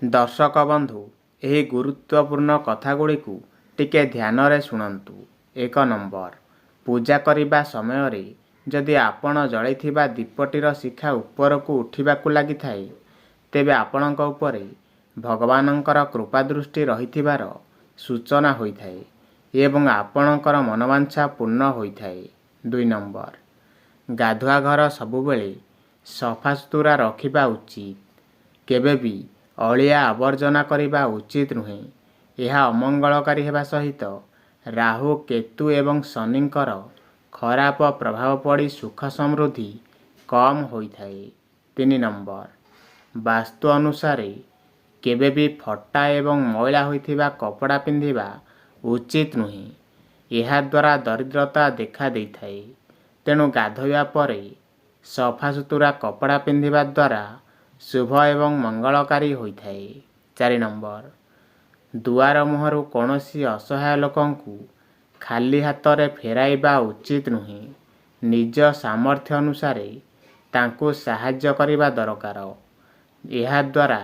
ଦର୍ଶକ ବନ୍ଧୁ, ଏହି ଗୁରୁତ୍ୱପୂର୍ଣ୍ଣ କଥାଗୁଡ଼ିକୁ ଟିକେ ଧ୍ୟାନରେ ଶୁଣନ୍ତୁ। 1 ନମ୍ବର, ପୂଜା କରିବା ସମୟରେ ଯଦି ଆପଣ ଜଳିଥିବା ଦୀପଟିର ଶିଖା ଉପରକୁ ଉଠିବାକୁ ଲାଗିଥାଏ, ତେବେ ଆପଣଙ୍କ ଉପରେ ଭଗବାନଙ୍କର କୃପାଦୃଷ୍ଟି ରହିଥିବାର ସୂଚନା ହୋଇଥାଏ ଏବଂ ଆପଣଙ୍କର ମନୋବାଞ୍ଛା ପୂର୍ଣ୍ଣ ହୋଇଥାଏ। 2 ନମ୍ବର, ଗାଧୁଆ ଘର ସବୁବେଳେ ସଫାସୁତୁରା ରଖିବା ଉଚିତ। କେବେ ବି ଅଳିଆ ଆବର୍ଜନା କରିବା ଉଚିତ ନୁହେଁ। ଏହା ଅମଙ୍ଗଳକାରୀ ହେବା ସହିତ ରାହୁ, କେତୁ ଏବଂ ଶନିଙ୍କର ଖରାପ ପ୍ରଭାବ ପଡ଼ି ସୁଖ ସମୃଦ୍ଧି କମ୍ ହୋଇଥାଏ। 3 ନମ୍ବର, ବାସ୍ତୁ ଅନୁସାରେ କେବେ ବି ଫଟା ଏବଂ ମଇଳା ହୋଇଥିବା କପଡ଼ା ପିନ୍ଧିବା ଉଚିତ ନୁହେଁ। ଏହାଦ୍ୱାରା ଦରିଦ୍ରତା ଦେଖା ଦେଇଥାଏ। ତେଣୁ ଗାଧୋଇବା ପରେ ସଫାସୁତୁରା କପଡ଼ା ପିନ୍ଧିବା ଦ୍ୱାରା ଶୁଭ ଏବଂ ମଙ୍ଗଳକାରୀ ହୋଇଥାଏ। 4 ନମ୍ବର, ଦୁଆର ମୁହଁରୁ କୌଣସି ଅସହାୟ ଲୋକଙ୍କୁ ଖାଲି ହାତରେ ଫେରାଇବା ଉଚିତ ନୁହେଁ। ନିଜ ସାମର୍ଥ୍ୟ ଅନୁସାରେ ତାଙ୍କୁ ସାହାଯ୍ୟ କରିବା ଦରକାର। ଏହାଦ୍ୱାରା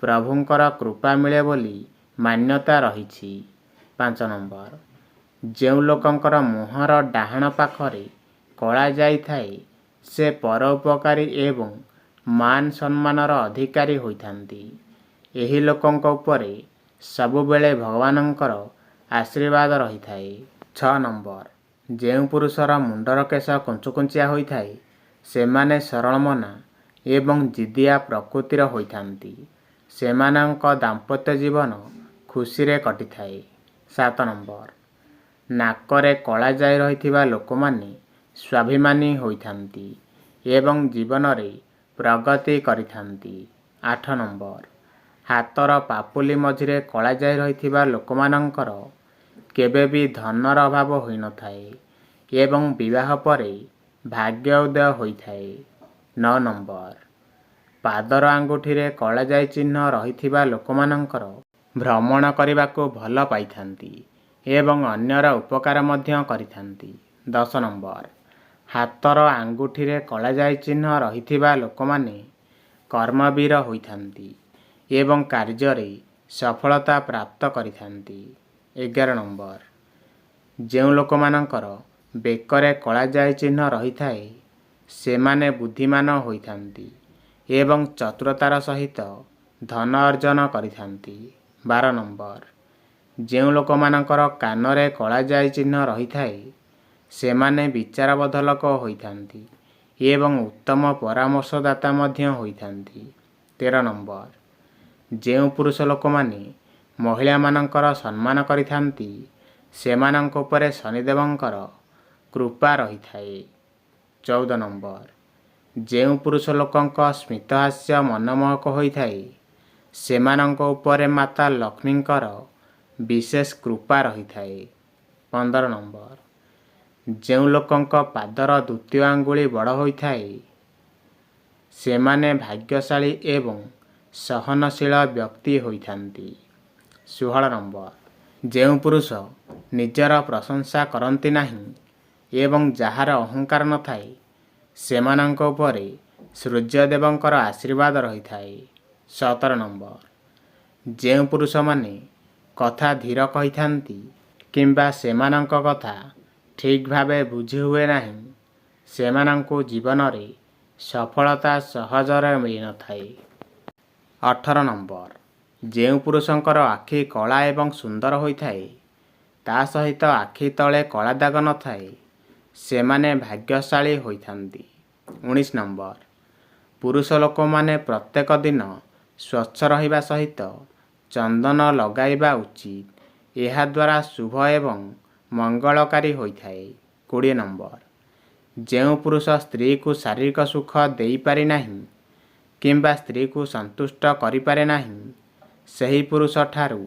ପ୍ରଭୁଙ୍କର କୃପା ମିଳେ ବୋଲି ମାନ୍ୟତା ରହିଛି। 5 ନମ୍ବର, ଯେଉଁ ଲୋକଙ୍କର ମୁହଁର ଡାହାଣ ପାଖରେ କଳା ଯାଇଥାଏ, ସେ ପରୋପକାରୀ ଏବଂ ମାନ ସମ୍ମାନର ଅଧିକାରୀ ହୋଇଥାନ୍ତି। ଏହି ଲୋକଙ୍କ ଉପରେ ସବୁବେଳେ ଭଗବାନଙ୍କର ଆଶୀର୍ବାଦ ରହିଥାଏ। 6 ନମ୍ବର, ଯେଉଁ ପୁରୁଷର ମୁଣ୍ଡର କେଶ କୁଞ୍ଚୁକୁଞ୍ଚିଆ ହୋଇଥାଏ, ସେମାନେ ସରଳମନା ଏବଂ ଜିଦିଆ ପ୍ରକୃତିର ହୋଇଥାନ୍ତି। ସେମାନଙ୍କ ଦାମ୍ପତ୍ୟ ଜୀବନ ଖୁସିରେ କଟିଥାଏ। 7 ନମ୍ବର, ନାକରେ କଳା ଯାଇ ରହିଥିବା ଲୋକମାନେ ସ୍ୱାଭିମାନୀ ହୋଇଥାନ୍ତି ଏବଂ ଜୀବନରେ ପ୍ରଗତି କରିଥାନ୍ତି। 8 ନମ୍ବର, ହାତର ପାପୁଲି ମଝିରେ କଳା ଯାଇ ରହିଥିବା ଲୋକମାନଙ୍କର କେବେ ବି ଧନର ଅଭାବ ହୋଇନଥାଏ ଏବଂ ବିବାହ ପରେ ଭାଗ୍ୟ ଉଦୟ ହୋଇଥାଏ। 9 ନମ୍ବର, ପାଦର ଆଙ୍ଗୁଠିରେ କଳାଜାଇ ଚିହ୍ନ ରହିଥିବା ଲୋକମାନଙ୍କର ଭ୍ରମଣ କରିବାକୁ ଭଲ ପାଇଥାନ୍ତି ଏବଂ ଅନ୍ୟର ଉପକାର ମଧ୍ୟ କରିଥାନ୍ତି। 10 ନମ୍ବର, ହାତର ଆଙ୍ଗୁଠିରେ କଳାଜାଇ ଚିହ୍ନ ରହିଥିବା ଲୋକମାନେ କର୍ମବୀର ହୋଇଥାନ୍ତି ଏବଂ କାର୍ଯ୍ୟରେ ସଫଳତା ପ୍ରାପ୍ତ କରିଥାନ୍ତି। 11 ନମ୍ବର, ଯେଉଁ ଲୋକମାନଙ୍କର ବେକରେ କଳାଜାଇ ଚିହ୍ନ ରହିଥାଏ, ସେମାନେ ବୁଦ୍ଧିମାନ ହୋଇଥାନ୍ତି ଏବଂ ଚତୁରତାର ସହିତ ଧନ ଅର୍ଜନ କରିଥାନ୍ତି। 12 ନମ୍ବର, ଯେଉଁ ଲୋକମାନଙ୍କର କାନରେ କଳାଜାଇ ଚିହ୍ନ ରହିଥାଏ, ସେମାନେ ବିଚାରବୋଧ ଲୋକ ହୋଇଥାନ୍ତି ଏବଂ ଉତ୍ତମ ପରାମର୍ଶଦାତା ମଧ୍ୟ ହୋଇଥାନ୍ତି। 13 ନମ୍ବର, ଯେଉଁ ପୁରୁଷ ଲୋକମାନେ ମହିଳାମାନଙ୍କର ସମ୍ମାନ କରିଥାନ୍ତି, ସେମାନଙ୍କ ଉପରେ ଶନିଦେବଙ୍କର କୃପା ରହିଥାଏ। 14 ନମ୍ବର, ଯେଉଁ ପୁରୁଷ ଲୋକଙ୍କ ସ୍ମିତହାସ୍ୟ ମନମୋହକ ହୋଇଥାଏ, ସେମାନଙ୍କ ଉପରେ ମାତା ଲକ୍ଷ୍ମୀଙ୍କର ବିଶେଷ କୃପା ରହିଥାଏ। 15 ନମ୍ବର, ଯେଉଁ ଲୋକଙ୍କ ପାଦର ଦ୍ୱିତୀୟ ଆଙ୍ଗୁଳି ବଡ଼ ହୋଇଥାଏ, ସେମାନେ ଭାଗ୍ୟଶାଳୀ ଏବଂ ସହନଶୀଳ ବ୍ୟକ୍ତି ହୋଇଥାନ୍ତି। 16 ନମ୍ବର, ଯେଉଁ ପୁରୁଷ ନିଜର ପ୍ରଶଂସା କରନ୍ତି ନାହିଁ ଏବଂ ଯାହାର ଅହଙ୍କାର ନଥାଏ, ସେମାନଙ୍କ ଉପରେ ସୂର୍ଯ୍ୟଦେବଙ୍କର ଆଶୀର୍ବାଦ ରହିଥାଏ। 17 ନମ୍ବର, ଯେଉଁ ପୁରୁଷମାନେ କଥା ଧୀର କହିଥାନ୍ତି କିମ୍ବା ସେମାନଙ୍କ କଥା ଠିକ୍ ଭାବେ ବୁଝି ହୁଏ ନାହିଁ, ସେମାନଙ୍କୁ ଜୀବନରେ ସଫଳତା ସହଜରେ ମିଳିନଥାଏ। 18 ନମ୍ବର, ଯେଉଁ ପୁରୁଷଙ୍କର ଆଖି କଳା ଏବଂ ସୁନ୍ଦର ହୋଇଥାଏ, ତା ସହିତ ଆଖି ତଳେ କଳା ଦାଗ ନଥାଏ, ସେମାନେ ଭାଗ୍ୟଶାଳୀ ହୋଇଥାନ୍ତି। 19 ନମ୍ବର, ପୁରୁଷ ଲୋକମାନେ ପ୍ରତ୍ୟେକ ଦିନ ସ୍ୱଚ୍ଛ ରହିବା ସହିତ ଚନ୍ଦନ ଲଗାଇବା ଉଚିତ। ଏହାଦ୍ୱାରା ଶୁଭ ଏବଂ ମଙ୍ଗଳକାରୀ ହୋଇଥାଏ। 20 ନମ୍ବର, ଯେଉଁ ପୁରୁଷ ସ୍ତ୍ରୀକୁ ଶାରୀରିକ ସୁଖ ଦେଇପାରି ନାହିଁ କିମ୍ବା ସ୍ତ୍ରୀକୁ ସନ୍ତୁଷ୍ଟ କରିପାରେ ନାହିଁ, ସେହି ପୁରୁଷଠାରୁ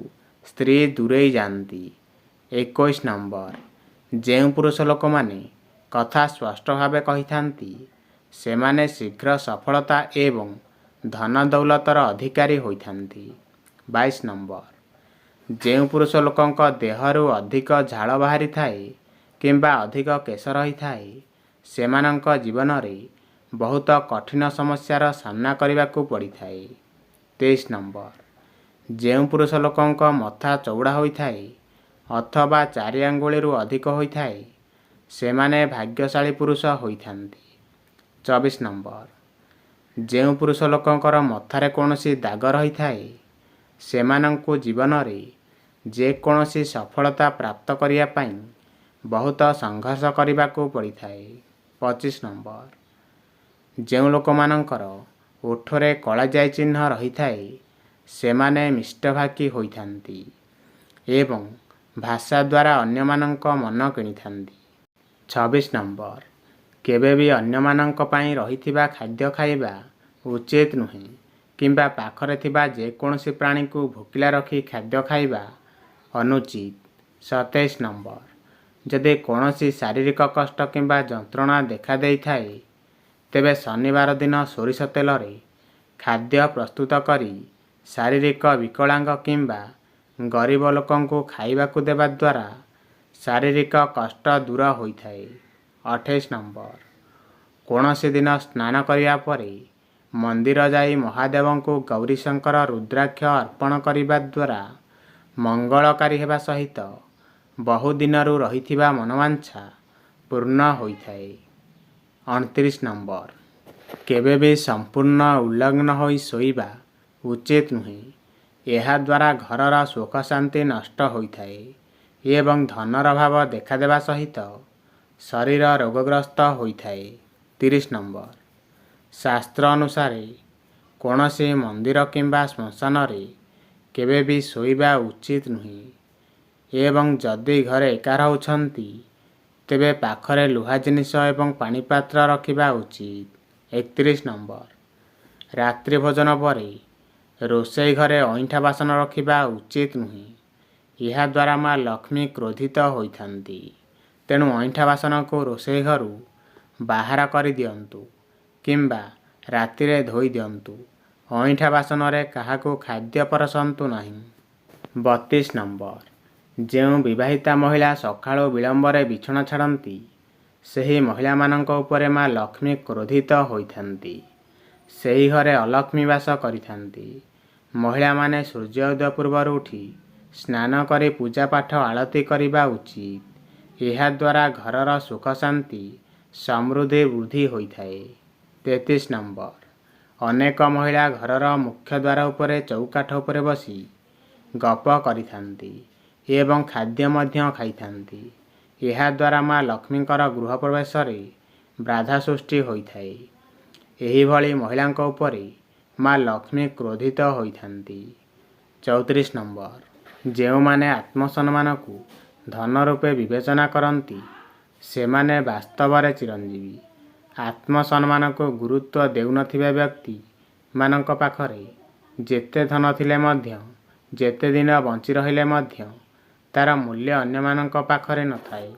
ସ୍ତ୍ରୀ ଦୂରେଇ ଯାଆନ୍ତି। 21 ନମ୍ବର, ଯେଉଁ ପୁରୁଷ ଲୋକମାନେ କଥା ସ୍ପଷ୍ଟ ଭାବେ କହିଥାନ୍ତି, ସେମାନେ ଶୀଘ୍ର ସଫଳତା ଏବଂ ଧନ ଦୌଲତର ଅଧିକାରୀ ହୋଇଥାନ୍ତି। 22 ନମ୍ବର, ଯେଉଁ ପୁରୁଷ ଲୋକଙ୍କ ଦେହରୁ ଅଧିକ ଝାଳ ବାହାରିଥାଏ କିମ୍ବା ଅଧିକ କେଶ ରହିଥାଏ, ସେମାନଙ୍କ ଜୀବନରେ ବହୁତ କଠିନ ସମସ୍ୟାର ସାମ୍ନା କରିବାକୁ ପଡ଼ିଥାଏ। 23 ନମ୍ବର, ଯେଉଁ ପୁରୁଷ ଲୋକଙ୍କ ମଥା ଚଉଡ଼ା ହୋଇଥାଏ ଅଥବା 4 ଆଙ୍ଗୁଳିରୁ ଅଧିକ ହୋଇଥାଏ ସେମାନେ ଭାଗ୍ୟଶାଳୀ ପୁରୁଷ ହୋଇଥାନ୍ତି। 24 ନମ୍ବର, ଯେଉଁ ପୁରୁଷ ଲୋକଙ୍କର ମଥାରେ କୌଣସି ଦାଗ ରହିଥାଏ ସେମାନଙ୍କୁ ଜୀବନରେ ଯେକୌଣସି ସଫଳତା ପ୍ରାପ୍ତ କରିବା ପାଇଁ ବହୁତ ସଂଘର୍ଷ କରିବାକୁ ପଡ଼ିଥାଏ। 25 ନମ୍ବର, ଯେଉଁ ଲୋକମାନଙ୍କର ଓଠରେ କଳାଜାଇ ଚିହ୍ନ ରହିଥାଏ ସେମାନେ ମିଷ୍ଟଭାଷୀ ହୋଇଥାନ୍ତି ଏବଂ ଭାଷା ଦ୍ୱାରା ଅନ୍ୟମାନଙ୍କ ମନ କିଣିଥାନ୍ତି। 26 ନମ୍ବର, କେବେ ବି ଅନ୍ୟମାନଙ୍କ ପାଇଁ ରହିଥିବା ଖାଦ୍ୟ ଖାଇବା ଉଚିତ ନୁହେଁ କିମ୍ବା ପାଖରେ ଥିବା ଯେକୌଣସି ପ୍ରାଣୀକୁ ଭୋକିଲା ରଖି ଖାଦ୍ୟ ଖାଇବା ଅନୁଚିତ। 27 ନମ୍ବର, ଯଦି କୌଣସି ଶାରୀରିକ କଷ୍ଟ କିମ୍ବା ଯନ୍ତ୍ରଣା ଦେଖାଦେଇଥାଏ ତେବେ ଶନିବାର ଦିନ ସୋରିଷ ତେଲରେ ଖାଦ୍ୟ ପ୍ରସ୍ତୁତ କରି ଶାରୀରିକ ବିକଳାଙ୍ଗ କିମ୍ବା ଗରିବ ଲୋକଙ୍କୁ ଖାଇବାକୁ ଦେବା ଦ୍ୱାରା ଶାରୀରିକ କଷ୍ଟ ଦୂର ହୋଇଥାଏ। 28 ନମ୍ବର, କୌଣସି ଦିନ ସ୍ନାନ କରିବା ପରେ ମନ୍ଦିର ଯାଇ ମହାଦେବଙ୍କୁ ଗୌରୀଶଙ୍କର ରୁଦ୍ରାକ୍ଷ ଅର୍ପଣ କରିବା ଦ୍ୱାରା ମଙ୍ଗଳକାରୀ ହେବା ସହିତ ବହୁଦିନରୁ ରହିଥିବା ମନୋବାଞ୍ଛା ପୂର୍ଣ୍ଣ ହୋଇଥାଏ। 29 ନମ୍ବର, କେବେ ବି ସମ୍ପୂର୍ଣ୍ଣ ଉଲଗ୍ନ ହୋଇ ଶୋଇବା ଉଚିତ ନୁହେଁ। ଏହାଦ୍ୱାରା ଘରର ସୁଖ ଶାନ୍ତି ନଷ୍ଟ ହୋଇଥାଏ ଏବଂ ଧନର ଅଭାବ ଦେଖାଦେବା ସହିତ ଶରୀର ରୋଗଗ୍ରସ୍ତ ହୋଇଥାଏ। 30 ନମ୍ବର, ଶାସ୍ତ୍ର ଅନୁସାରେ କୌଣସି ମନ୍ଦିର କିମ୍ବା ଶ୍ମଶାନରେ କେବେ ବି ଶୋଇବା ଉଚିତ ନୁହେଁ ଏବଂ ଯଦି ଘରେ ଏକା ରହୁଛନ୍ତି ତେବେ ପାଖରେ ଲୁହା ଜିନିଷ ଏବଂ ପାଣି ପାତ୍ର ରଖିବା ଉଚିତ। 31 ନମ୍ବର, ରାତ୍ରି ଭୋଜନ ପରେ ରୋଷେଇ ଘରେ ଅଇଁଠା ବାସନ ରଖିବା ଉଚିତ ନୁହେଁ। ଏହାଦ୍ୱାରା ମା ଲକ୍ଷ୍ମୀ କ୍ରୋଧିତ ହୋଇଥାନ୍ତି। ତେଣୁ ଅଇଁଠା ବାସନକୁ ରୋଷେଇ ଘରୁ ବାହାର କରିଦିଅନ୍ତୁ କିମ୍ବା ରାତିରେ ଧୋଇ ଦିଅନ୍ତୁ। ଅଇଁଠା ବାସନରେ କାହାକୁ ଖାଦ୍ୟ ପରସନ୍ତୁ ନାହିଁ। 32 ନମ୍ବର, ଯେଉଁ ବିବାହିତା ମହିଳା ସକାଳୁ ବିଳମ୍ବରେ ବିଛଣା ଛାଡ଼ନ୍ତି ସେହି ମହିଳାମାନଙ୍କ ଉପରେ ମା ଲକ୍ଷ୍ମୀ କ୍ରୋଧିତ ହୋଇଥାନ୍ତି। ସେହି ଘରେ ଅଲକ୍ଷ୍ମୀ ବାସ କରିଥାନ୍ତି। ମହିଳାମାନେ ସୂର୍ଯ୍ୟ ଉଦୟ ପୂର୍ବରୁ ଉଠି ସ୍ନାନ କରି ପୂଜାପାଠ ଆଳତି କରିବା ଉଚିତ। ଏହାଦ୍ୱାରା ଘରର ସୁଖ ଶାନ୍ତି ସମୃଦ୍ଧି ବୃଦ୍ଧି ହୋଇଥାଏ। 33 ନମ୍ବର, ଅନେକ ମହିଳା ଘରର ମୁଖ୍ୟ ଦ୍ୱାର ଉପରେ ଚୌକାଠ ଉପରେ ବସି ଗପ କରିଥାନ୍ତି ଏବଂ ଖାଦ୍ୟ ମଧ୍ୟ ଖାଇଥାନ୍ତି। ଏହାଦ୍ୱାରା ମା ଲକ୍ଷ୍ମୀଙ୍କର ଗୃହ ପ୍ରବେଶରେ ବାଧା ସୃଷ୍ଟି ହୋଇଥାଏ। ଏହିଭଳି ମହିଳାଙ୍କ ଉପରେ ମା ଲକ୍ଷ୍ମୀ କ୍ରୋଧିତ ହୋଇଥାନ୍ତି। 34 ନମ୍ବର, ଯେଉଁମାନେ ଆତ୍ମସମ୍ମାନକୁ ଧନ ରୂପେ ବିବେଚନା କରନ୍ତି ସେମାନେ ବାସ୍ତବରେ ଚିରଞ୍ଜୀବୀ। ଆତ୍ମସମ୍ମାନକୁ ଗୁରୁତ୍ୱ ଦେଉନଥିବା ବ୍ୟକ୍ତି ମାନଙ୍କ ପାଖରେ ଯେତେ ଧନ ଥିଲେ ମଧ୍ୟ ଯେତେ ଦିନ ବଞ୍ଚି ରହିଲେ ମଧ୍ୟ ତାର ମୂଲ୍ୟ ଅନ୍ୟମାନଙ୍କ ପାଖରେ ନଥାଏ।